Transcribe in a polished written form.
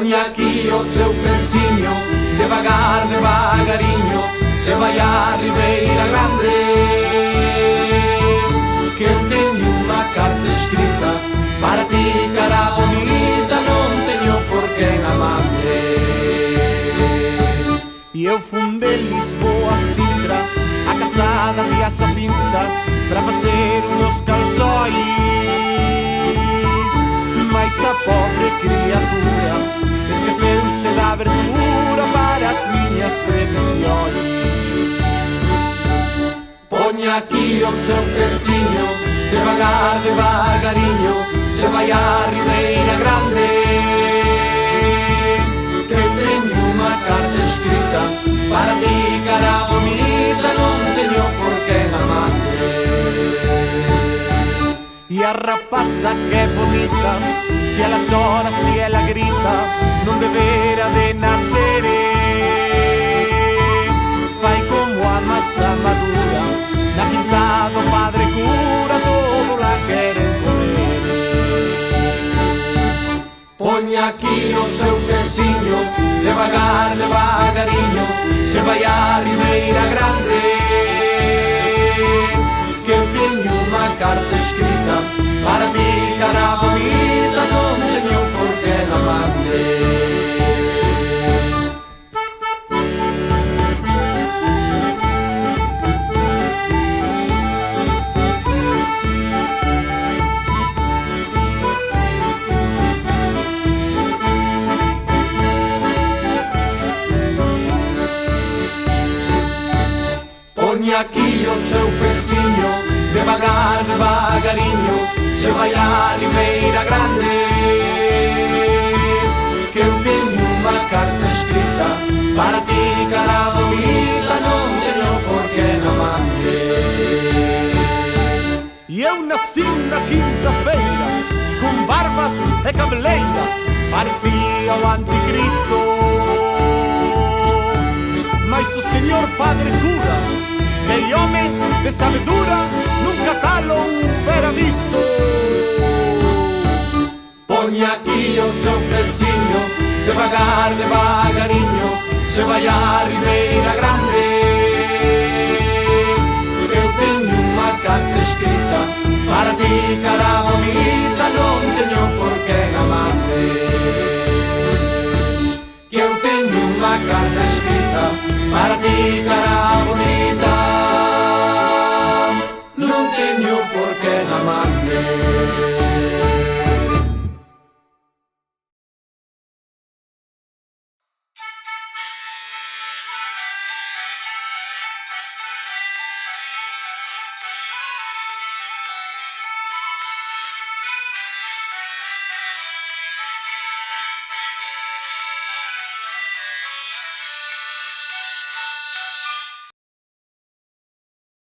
Ponha aqui o seu pezinho, devagar, devagarinho, se vai à Ribeira Grande, que eu tenho uma carta escrita para ti, cara bonita, não tenho por quem amar-te. E eu fundei Lisboa, Sintra, a casada de Açapinta, para fazer uns calções. Mas a pobre criatura esqueceu-se da abertura para as minhas previsões. Ponha aqui o seu pezinho, devagar, devagarinho, se vai à Ribeira Grande, que eu tenho uma carta escrita para ti, cara bonita, não tenho por que amar-te. E a rapaza que é bonita, se ela chora, se ela grita, não deverá de nascer. Vai como a massa madura, na quinta do Padre Cura, todo lá querem comer. Ponha aqui o seu pezinho, devagar, devagarinho, se vai à Ribeira Grande, que eu tenho uma carta escrita para ti, cara bonita, não tenho por que amar-te. Ponha aqui o seu pezinho, devagar, devagarinho, se vai à Ribeira Grande, que eu tenho uma carta escrita para ti, cara bonita, não tenho por que amar-te. E eu nasci na quinta-feira, com barbas e cabeleira, parecia o anticristo. Mas o senhor Padre Cura, que homem de sabedoria, nunca tal o hubiera visto. Ponha aqui o seu pezinho, devagar, devagarinho, se vai à Ribeira Grande, que eu tenho uma carta escrita para ti, cara bonita, não tenho por que amar-te. Que eu tenho uma carta escrita para ti, cara